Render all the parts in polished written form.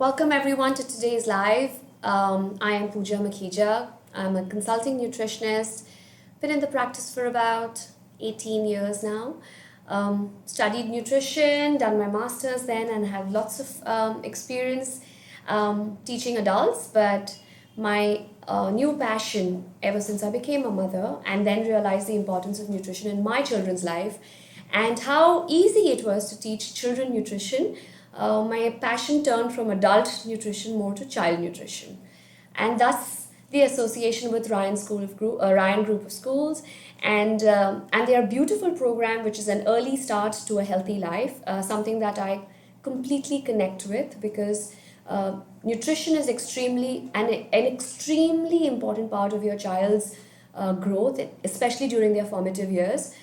Welcome everyone to today's live. I am Pooja Makhija. I'm a consulting nutritionist. Been in the practice for about 18 years now. Studied nutrition, done my master's then, and have lots of experience teaching adults. But my new passion ever since I became a mother and then realized the importance of nutrition in my children's life and how easy it was to teach children nutrition. My passion turned from adult nutrition more to child nutrition, and thus the association with Ryan Group of Schools, and their beautiful program, which is an early start to a healthy life, something that I completely connect with because nutrition is an extremely important part of your child's growth, especially during their formative years,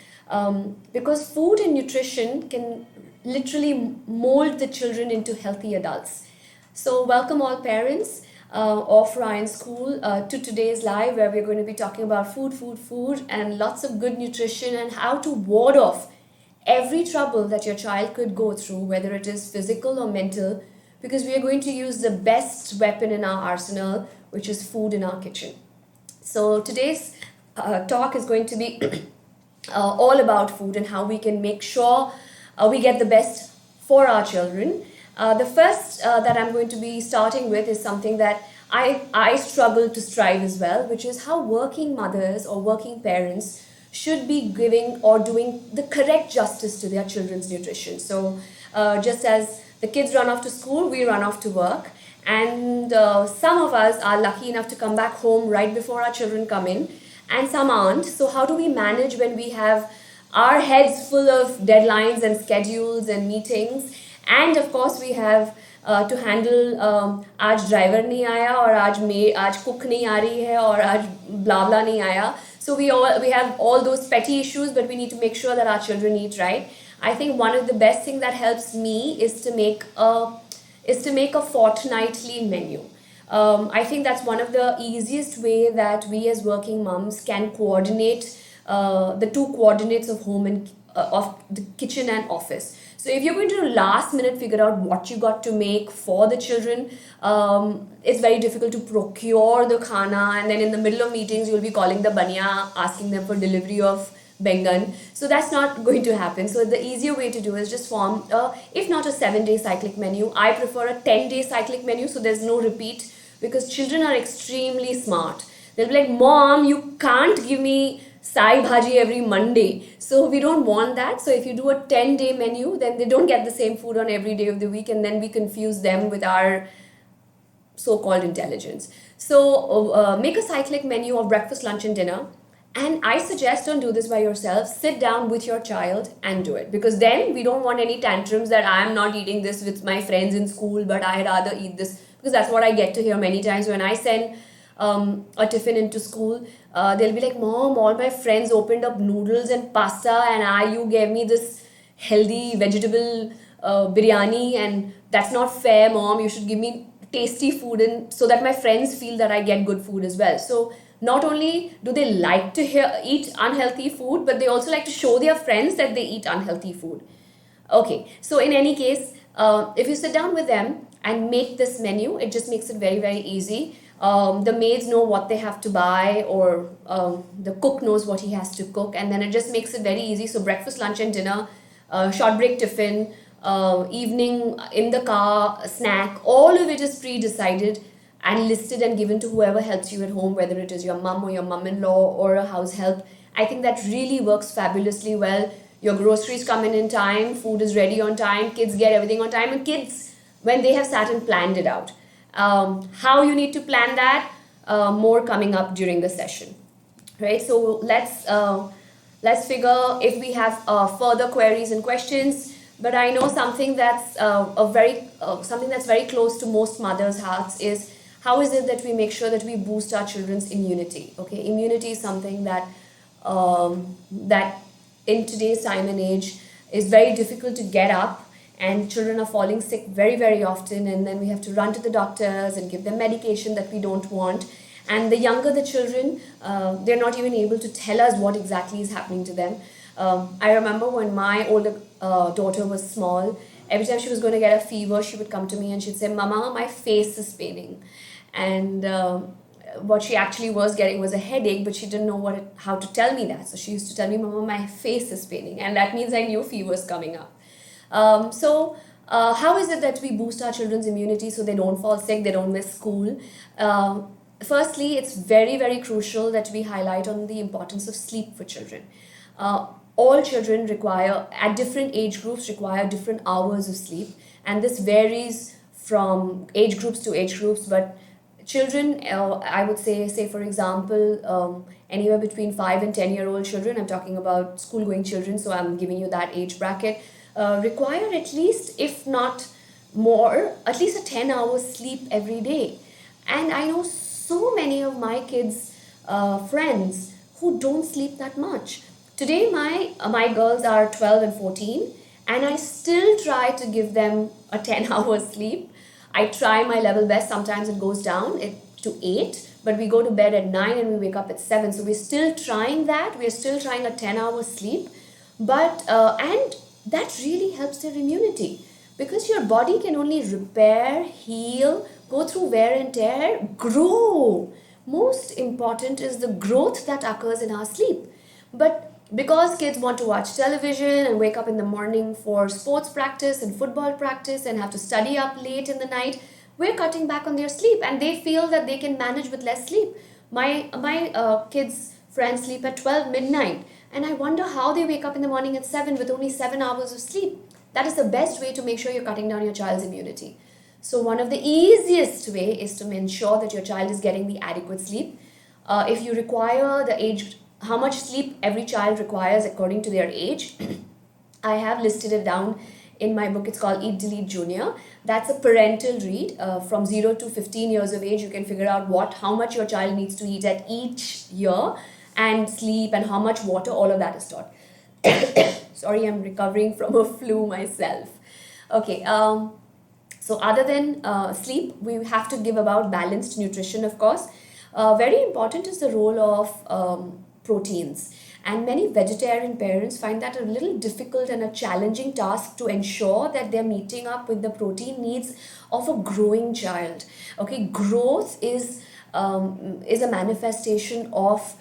because food and nutrition can literally mold the children into healthy adults. So welcome all parents of Ryan School to today's live, where we're going to be talking about food and lots of good nutrition and how to ward off every trouble that your child could go through, whether it is physical or mental, because we are going to use the best weapon in our arsenal, which is food in our kitchen. So today's talk is going to be all about food and how we can make sure we get the best for our children. The first that I'm going to be starting with is something that I struggle to strive as well, which is how working mothers or working parents should be giving or doing the correct justice to their children's nutrition. So just as the kids run off to school, we run off to work. And some of us are lucky enough to come back home right before our children come in, and some aren't. So how do we manage when we have our heads full of deadlines and schedules and meetings, and of course we have to handle आज driver नहीं आया और आज cook नहीं आ रही है और आज blah blah नहीं आया. So we have all those petty issues, but we need to make sure that our children eat right. I think one of the best things that helps me is to make a fortnightly menu. I think that's one of the easiest way that we as working moms can coordinate the two coordinates of home and of the kitchen and office. So if you're going to last minute figure out what you got to make for the children, it's very difficult to procure the khana, and then in the middle of meetings you'll be calling the banya asking them for delivery of bengan. So that's not going to happen. So the easier way to do is just form if not a 7-day cyclic menu, I prefer a 10-day cyclic menu, so there's no repeat, because children are extremely smart. They'll be like, Mom, you can't give me sai bhaji every Monday. So we don't want that. So if you do a 10-day menu, then they don't get the same food on every day of the week, and then we confuse them with our so-called intelligence. So make a cyclic menu of breakfast, lunch and dinner. And I suggest don't do this by yourself. Sit down with your child and do it, because then we don't want any tantrums that I am not eating this with my friends in school, but I rather eat this, because that's what I get to hear many times when I send a tiffin into school. They'll be like, Mom, all my friends opened up noodles and pasta, and you gave me this healthy vegetable biryani, and that's not fair, Mom. You should give me tasty food, and so that my friends feel that I get good food as well. So not only do they like to eat unhealthy food, but they also like to show their friends that they eat unhealthy food. Okay, so in any case, if you sit down with them and make this menu, it just makes it very, very easy. The maids know what they have to buy, or the cook knows what he has to cook, and then it just makes it very easy. So breakfast, lunch and dinner, short break tiffin, evening in the car, snack, all of it is pre-decided and listed and given to whoever helps you at home, whether it is your mum or your mum-in-law or a house help. I think that really works fabulously well. Your groceries come in time, food is ready on time, kids get everything on time, and kids, when they have sat and planned it out. How you need to plan that, more coming up during the session, right? So let's figure if we have further queries and questions. But I know something that's something that's very close to most mothers' hearts is, how is it that we make sure that we boost our children's immunity? Okay, immunity is something that that in today's time and age is very difficult to get up, and children are falling sick very, very often, and then we have to run to the doctors and give them medication that we don't want. And the younger the children, they're not even able to tell us what exactly is happening to them. I remember when my older daughter was small, every time she was going to get a fever, she would come to me and she'd say, Mama, my face is paining. And what she actually was getting was a headache, but she didn't know how to tell me that. So she used to tell me, Mama, my face is paining. And that means I knew fever was coming up. How is it that we boost our children's immunity so they don't fall sick, they don't miss school? Firstly, it's very, very crucial that we highlight on the importance of sleep for children. All children require, at different age groups, require different hours of sleep, and this varies from age groups to age groups. But children, I would say for example, anywhere between 5 and 10-year-old children, I'm talking about school-going children, so I'm giving you that age bracket, require at least, if not more, at least a 10-hour sleep every day. And I know so many of my kids' friends who don't sleep that much. Today, my girls are 12 and 14, and I still try to give them a 10-hour sleep. I try my level best. Sometimes it goes down to 8, but we go to bed at 9 and we wake up at 7. So we're still trying that. We're still trying a 10-hour sleep, but and that really helps their immunity, because your body can only repair, heal, go through wear and tear, grow. Most important is the growth that occurs in our sleep. But because kids want to watch television and wake up in the morning for sports practice and football practice and have to study up late in the night, we're cutting back on their sleep, and they feel that they can manage with less sleep. My kids' friends sleep at 12 midnight, and I wonder how they wake up in the morning at 7 with only 7 hours of sleep. That is the best way to make sure you're cutting down your child's immunity. So one of the easiest way is to ensure that your child is getting the adequate sleep. If you require how much sleep every child requires according to their age, I have listed it down in my book. It's called Eat Delete Junior. That's a parental read. From 0 to 15 years of age, you can figure out how much your child needs to eat at each year, and sleep, and how much water, all of that is taught. Sorry, I'm recovering from a flu myself. Okay, so other than sleep, we have to give about balanced nutrition, of course. Very important is the role of proteins. And many vegetarian parents find that a little difficult and a challenging task to ensure that they're meeting up with the protein needs of a growing child. Okay, growth is a manifestation of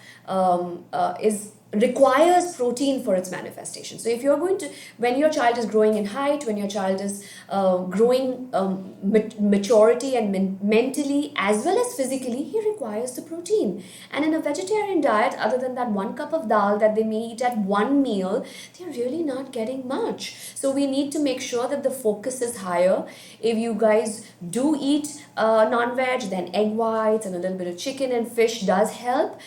requires protein for its manifestation. So if you're going to, when your child is growing in height, when your child is growing maturity and mentally as well as physically, he requires the protein. And in a vegetarian diet, other than that 1 cup of dal that they may eat at one meal, they're really not getting much. So we need to make sure that the focus is higher. If you guys do eat non-veg, then egg whites and a little bit of chicken and fish does help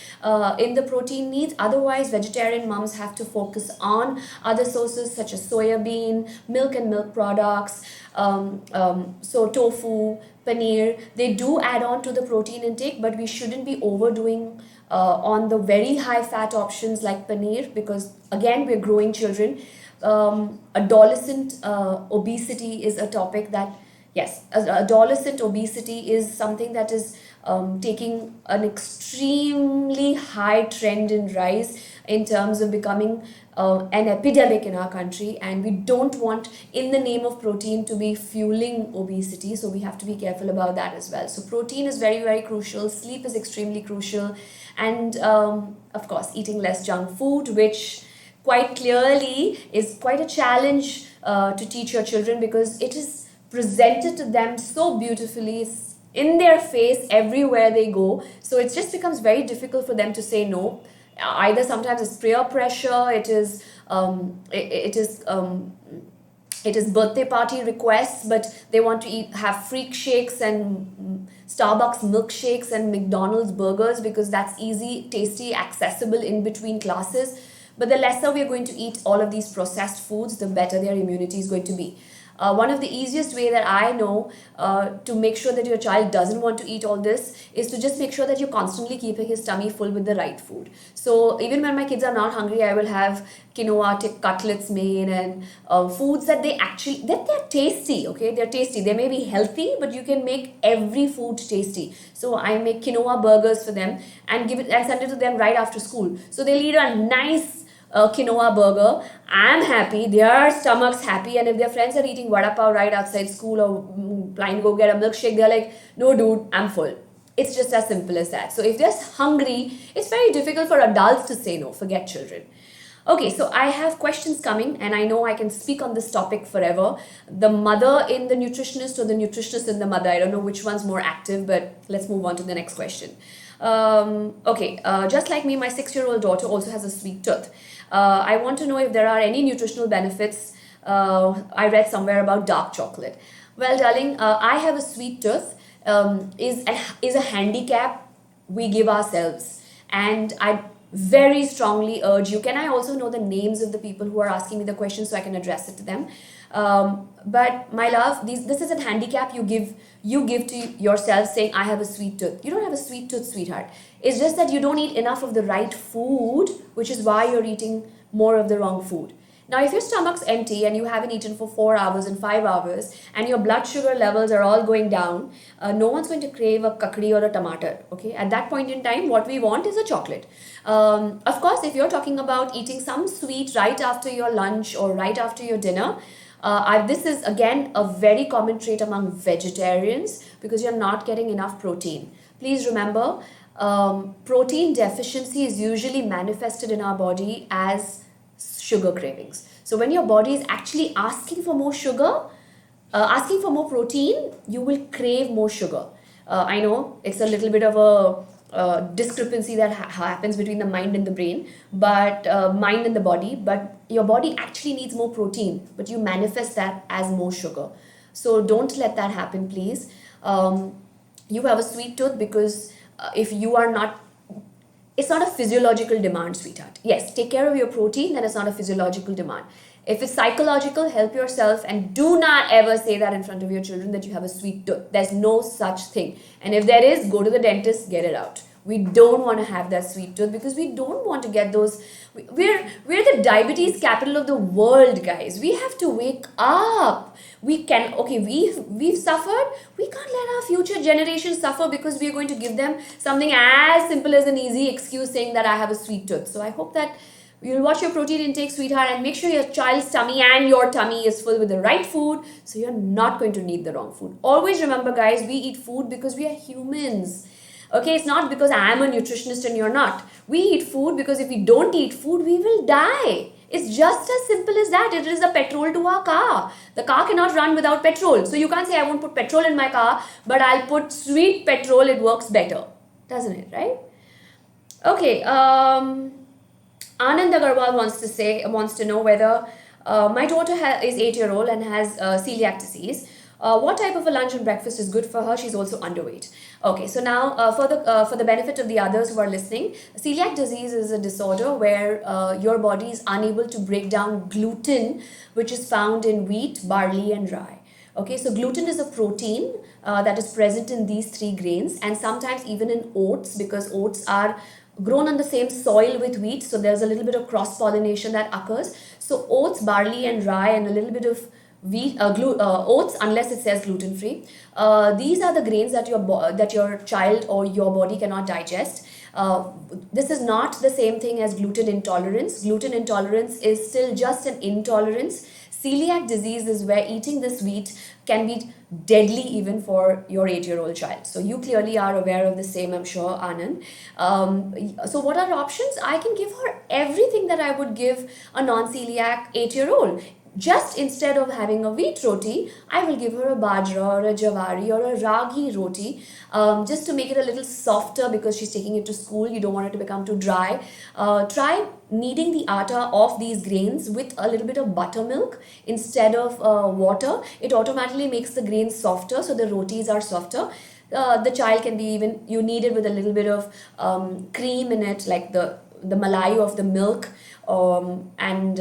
in the protein needs. Otherwise, vegetarian moms have to focus on other sources such as soya bean, milk and milk products, so tofu, paneer. They do add on to the protein intake, but we shouldn't be overdoing on the very high fat options like paneer, because again, we're growing children. Adolescent obesity is a topic that, yes, adolescent obesity is something that is taking an extremely high trend in rise in terms of becoming an epidemic in our country, and we don't want, in the name of protein, to be fueling obesity. So we have to be careful about that as well. So protein is very, very crucial. Sleep is extremely crucial, and of course, eating less junk food, which quite clearly is quite a challenge to teach your children, because it is presented to them so beautifully. It's in their face everywhere they go. So it just becomes very difficult for them to say no. Either sometimes it's peer pressure, it is birthday party requests, but they want to have freak shakes and Starbucks milkshakes and McDonald's burgers because that's easy, tasty, accessible in between classes. But the lesser we're going to eat all of these processed foods, the better their immunity is going to be. One of the easiest way that I know to make sure that your child doesn't want to eat all this is to just make sure that you're constantly keeping his tummy full with the right food. So even when my kids are not hungry, I will have quinoa cutlets made and foods that they're tasty, okay? They're tasty. They may be healthy, but you can make every food tasty. So I make quinoa burgers for them and send it to them right after school. So they'll eat a nice quinoa burger, I'm happy, their stomach's happy, and if their friends are eating vada pav right outside school or planning to go get a milkshake, they're like, no dude, I'm full. It's just as simple as that. So if they're hungry, it's very difficult for adults to say no, forget children. Okay, so I have questions coming, and I know I can speak on this topic forever. The mother in the nutritionist or the nutritionist in the mother, I don't know which one's more active, but let's move on to the next question. Just like me, my 6-year-old daughter also has a sweet tooth. I want to know if there are any nutritional benefits. I read somewhere about dark chocolate. Well, darling, I have a sweet tooth. Is a handicap we give ourselves, and I very strongly urge you. Can I also know the names of the people who are asking me the question so I can address it to them? But my love, this is a handicap you give to yourself, saying I have a sweet tooth. You don't have a sweet tooth, sweetheart. It's just that you don't eat enough of the right food, which is why you're eating more of the wrong food. Now, if your stomach's empty and you haven't eaten for 4 hours and 5 hours and your blood sugar levels are all going down, no one's going to crave a kakdi or a tomato. Okay, at that point in time, what we want is a chocolate. Of course, if you're talking about eating some sweet right after your lunch or right after your dinner, this is again a very common trait among vegetarians because you're not getting enough protein. Please remember, protein deficiency is usually manifested in our body as sugar cravings. So when your body is actually asking for more sugar, asking for more protein, you will crave more sugar. I know it's a little bit of a discrepancy that happens between the mind and the brain, but mind and the body, but your body actually needs more protein, but you manifest that as more sugar. So don't let that happen, please. You have a sweet tooth because if you are not, it's not a physiological demand, sweetheart. Yes, take care of your protein, then it's not a physiological demand. If it's psychological, help yourself, and do not ever say that in front of your children that you have a sweet tooth. There's no such thing. And if there is, go to the dentist, get it out. We don't want to have that sweet tooth because we don't want to get those. We're the diabetes capital of the world, guys. We have to wake up. We've suffered. We can't let our future generations suffer because we're going to give them something as simple as an easy excuse saying that I have a sweet tooth. So I hope that you'll watch your protein intake, sweetheart, and make sure your child's tummy and your tummy is full with the right food so you're not going to need the wrong food. Always remember, guys, we eat food because we are humans. Okay, it's not because I am a nutritionist and you're not. We eat food because if we don't eat food, we will die. It's just as simple as that. It is the petrol to our car. The car cannot run without petrol. So you can't say I won't put petrol in my car, but I'll put sweet petrol. It works better. Doesn't it, right? Okay, Anand Agarwal wants to know whether my daughter is 8-year-old and has celiac disease. What type of a lunch and breakfast is good for her? She's also underweight. Okay, so now for the benefit of the others who are listening, celiac disease is a disorder where your body is unable to break down gluten, which is found in wheat, barley, and rye. Okay, so gluten is a protein that is present in these 3 grains and sometimes even in oats, because oats are grown on the same soil with wheat, so there's a little bit of cross-pollination that occurs. So oats, barley, and rye, and a little bit of wheat, oats, unless it says gluten-free. These are the grains that your child or your body cannot digest. This is not the same thing as gluten intolerance. Gluten intolerance is still just an intolerance. Celiac disease is where eating this wheat can be deadly even for your 8-year-old child. So you clearly are aware of the same, I'm sure, Anand. So what are options? I can give her everything that I would give a non-celiac 8-year-old. Just instead of having a wheat roti, I will give her a bajra or a jawari or a ragi roti, just to make it a little softer because she's taking it to school. You don't want it to become too dry. Try kneading the atta of these grains with a little bit of buttermilk instead of water. It automatically makes the grains softer, so the rotis are softer. The child can be even, you knead it with a little bit of cream in it, like the malai of the milk, and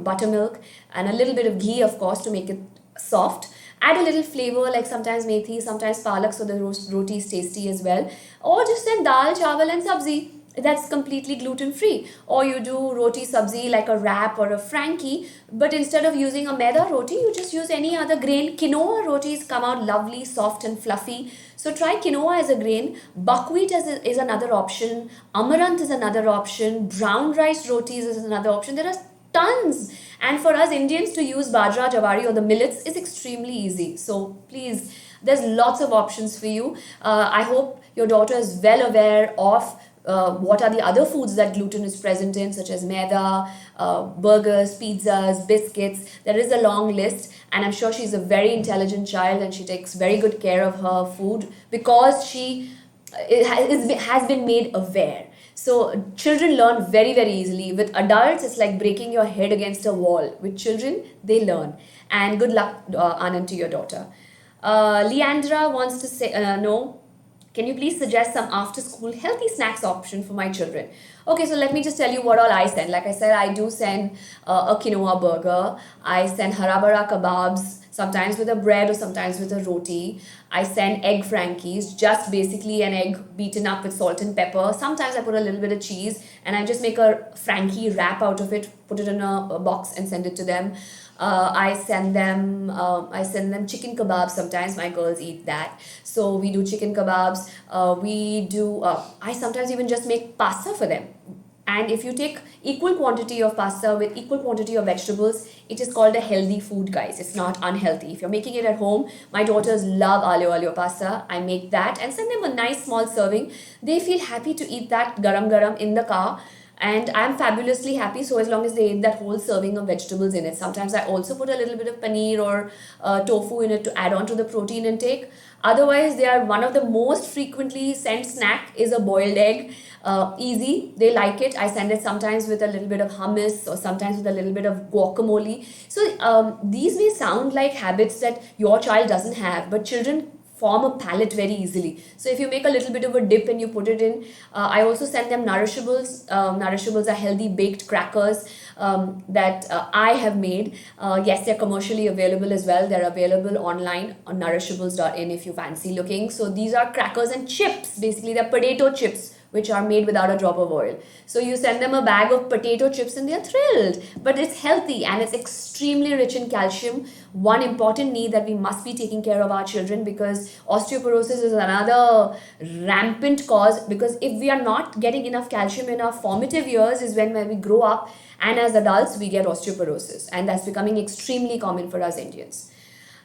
buttermilk, and a little bit of ghee, of course, to make it soft. Add a little flavor, like sometimes methi, sometimes palak, so the roti is tasty as well. Or just send dal, chawal, and sabzi. that's completely gluten free. Or you do roti sabzi like a wrap or a frankie, but instead of using a maida roti, you just use any other grain. Quinoa rotis come out lovely, soft and fluffy. So try quinoa as a grain. Buckwheat is another option. Amaranth is another option. Brown rice rotis is another option. There are tons. And for us Indians to use bajra, jawari or the millets is extremely easy. So please, there's lots of options for you. I hope your daughter is well aware of what are the other foods that gluten is present in, such as maida, burgers, pizzas, biscuits. There is a long list, and I'm sure she's a very intelligent child and she takes very good care of her food because she has been made aware. So children learn very, very easily. With adults, it's like breaking your head against a wall. With children, they learn. And good luck, Anand, to your daughter. Leandra wants to say, no. Can you please suggest some after school healthy snacks option for my children? Okay, so let me just tell you what all I send. Like I said, I do send a quinoa burger. I send harabara kebabs, sometimes with a bread or sometimes with a roti. I send egg frankies, just basically an egg beaten up with salt and pepper. Sometimes I put a little bit of cheese and I just make a frankie wrap out of it, put it in a box and send it to them. I send them chicken kebabs. Sometimes my girls eat that, so we do chicken kebabs. I sometimes even just make pasta for them. And if you take equal quantity of pasta with equal quantity of vegetables, it is called a healthy food, guys. It's not unhealthy. If you're making it at home, my daughters love alio alio pasta. I make that and send them a nice small serving. They feel happy to eat that garam garam in the car. And I'm fabulously happy, so as long as they eat that whole serving of vegetables in it. Sometimes I also put a little bit of paneer or tofu in it to add on to the protein intake. Otherwise, they are one of the most frequently sent snack is a boiled egg. Easy, they like it. I send it sometimes with a little bit of hummus or sometimes with a little bit of guacamole. So these may sound like habits that your child doesn't have, but children form a palate very easily. So if you make a little bit of a dip and you put it in, I also send them Nourishables. Nourishables are healthy baked crackers that I have made. Yes, they're commercially available as well. They're available online on nourishables.in if you fancy looking. So these are crackers and chips. Basically, they're potato chips which are made without a drop of oil. So you send them a bag of potato chips and they're thrilled. But it's healthy and it's extremely rich in calcium. One important need that we must be taking care of our children, because osteoporosis is another rampant cause, because if we are not getting enough calcium in our formative years is when we grow up, and as adults we get osteoporosis, and that's becoming extremely common for us Indians.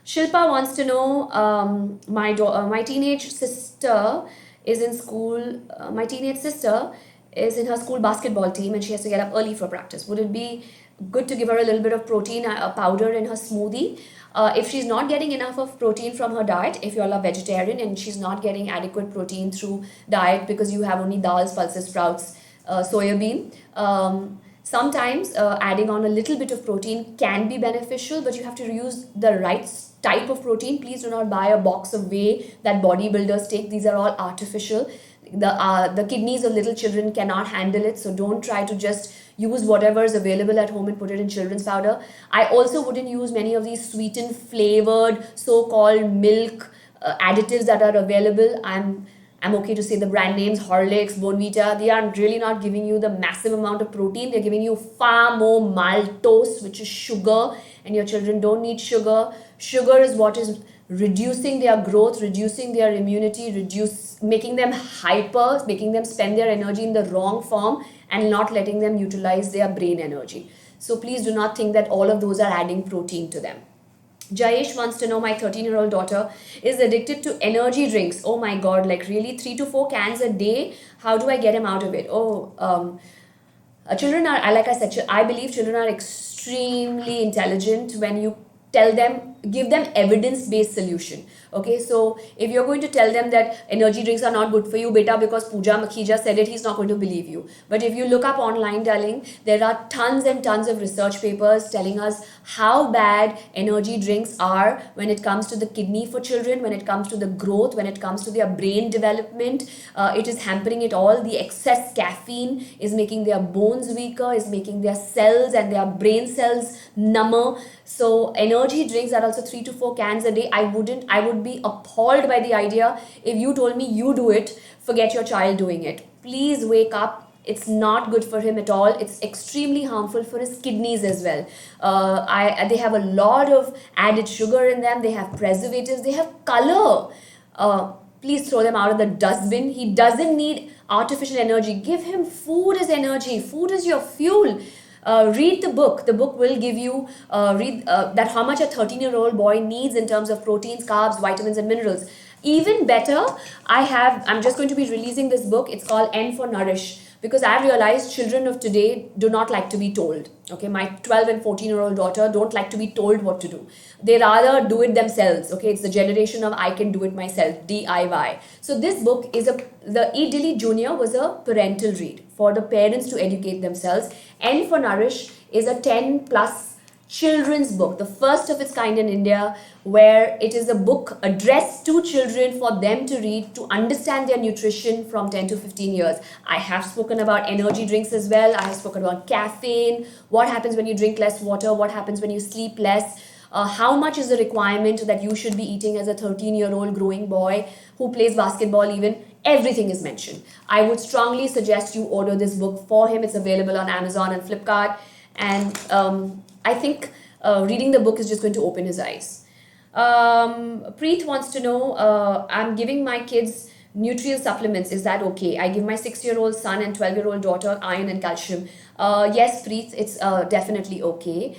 Shilpa wants to know, my teenage sister is in school. My teenage sister is in her school basketball team and she has to get up early for practice. Would it be good to give her a little bit of protein powder in her smoothie? If she's not getting enough of protein from her diet, if you're a vegetarian and she's not getting adequate protein through diet because you have only dals, pulses, sprouts, soya bean, sometimes adding on a little bit of protein can be beneficial, but you have to use the right type of protein. Please do not buy a box of whey that bodybuilders take. These are all artificial. The kidneys of little children cannot handle it, so don't try to just use whatever is available at home and put it in children's powder. I also wouldn't use many of these sweetened, flavored, so-called milk additives that are available. I'm okay to say the brand names, Horlicks, Bonvita. They are really not giving you the massive amount of protein. They're giving you far more maltose, which is sugar, and your children don't need sugar. Sugar is what is reducing their growth, reducing their immunity, making them hyper, making them spend their energy in the wrong form, and not letting them utilize their brain energy. So please do not think that all of those are adding protein to them. Jayesh wants to know, my 13-year-old daughter is addicted to energy drinks. Oh my God, like really 3 to 4 cans a day. How do I get him out of it? Children are, like I said, I believe children are extremely intelligent when you tell them, give them evidence-based solution. Okay, so if you're going to tell them that energy drinks are not good for you, beta, because Pooja Makhija said it, he's not going to believe you. But if you look up online, darling, there are tons and tons of research papers telling us how bad energy drinks are when it comes to the kidney for children, when it comes to the growth, when it comes to their brain development. It is hampering it all. The excess caffeine is making their bones weaker, is making their cells and their brain cells number. So energy drinks are also 3 to 4 cans a day. I would be appalled by the idea if you told me you do it, forget your child doing it. please wake up. It's not good for him at all. It's extremely harmful for his kidneys as well. They have a lot of added sugar in them. They have preservatives. They have color. Please throw them out of the dustbin. He doesn't need artificial energy. Give him food as energy. Food is your fuel. Read the book. The book will give you read that how much a 13-year-old boy needs in terms of proteins, carbs, vitamins, and minerals. Even better, I'm just going to be releasing this book. It's called N for Nourish, because I've realized children of today do not like to be told. Okay, my 12 and 14-year-old daughter don't like to be told what to do. They rather do it themselves. Okay, it's the generation of I can do it myself, DIY. So this book is the Eat Dilly Junior was a parental read for the parents to educate themselves. N for Nourish is a 10 plus children's book, the first of its kind in India, where it is a book addressed to children for them to read to understand their nutrition from 10 to 15 years. I have spoken about energy drinks as well. I have spoken about caffeine, what happens when you drink less water, what happens when you sleep less, how much is the requirement that you should be eating as a 13-year-old growing boy who plays basketball even. Everything is mentioned. I would strongly suggest you order this book for him. It's available on Amazon and Flipkart. And I think reading the book is just going to open his eyes. Preet wants to know, I'm giving my kids nutrient supplements. Is that okay? I give my 6-year-old son and 12-year-old daughter iron and calcium. Yes, Preet, it's definitely okay.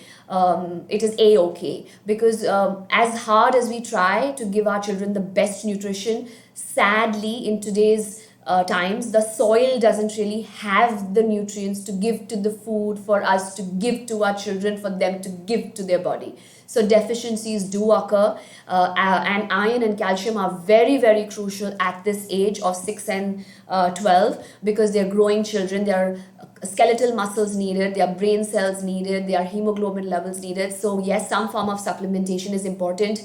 It is A-okay. Because as hard as we try to give our children the best nutrition, sadly, in today's times, the soil doesn't really have the nutrients to give to the food for us to give to our children, for them to give to their body. So deficiencies do occur, and iron and calcium are very, very crucial at this age of 6 and 12, because they're growing children. Their skeletal muscles needed, their brain cells needed, their hemoglobin levels needed. So yes, some form of supplementation is important.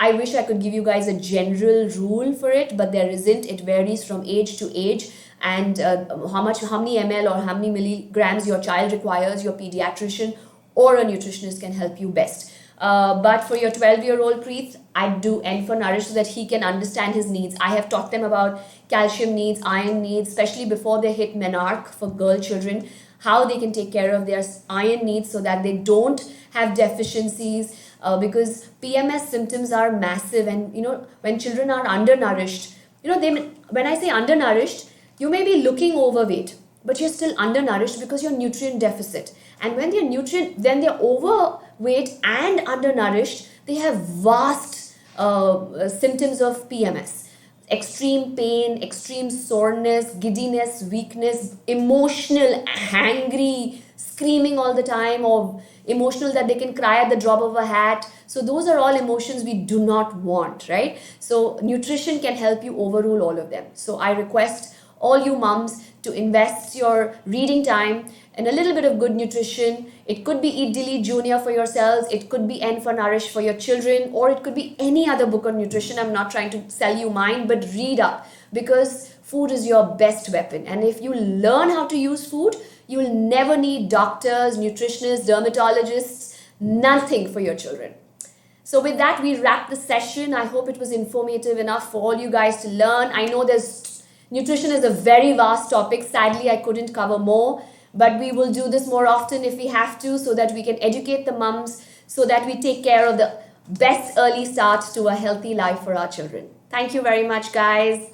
I wish I could give you guys a general rule for it, but there isn't. It varies from age to age, and how many ml or how many milligrams your child requires, your pediatrician or a nutritionist can help you best. But for your 12-year-old Preet, I do N for Nourish so that he can understand his needs. I have taught them about calcium needs, iron needs, especially before they hit menarche for girl children, how they can take care of their iron needs so that they don't have deficiencies. Because PMS symptoms are massive, and when children are undernourished, when I say undernourished, you may be looking overweight, but you're still undernourished because you're nutrient deficit. And when they're overweight and undernourished, they have vast symptoms of PMS. Extreme pain, extreme soreness, giddiness, weakness, emotional, angry, screaming all the time, or emotional that they can cry at the drop of a hat. So those are all emotions we do not want, right? So nutrition can help you overrule all of them. So I request all you mums to invest your reading time in a little bit of good nutrition. It could be Eat Dilly Junior for yourselves, it could be N for Nourish for your children, or it could be any other book on nutrition. I'm not trying to sell you mine, but read up, because food is your best weapon. And if you learn how to use food, you will never need doctors, nutritionists, dermatologists, nothing for your children. So with that, we wrap the session. I hope it was informative enough for all you guys to learn. I know nutrition is a very vast topic. Sadly, I couldn't cover more, but we will do this more often if we have to, so that we can educate the mums, so that we take care of the best early start to a healthy life for our children. Thank you very much, guys.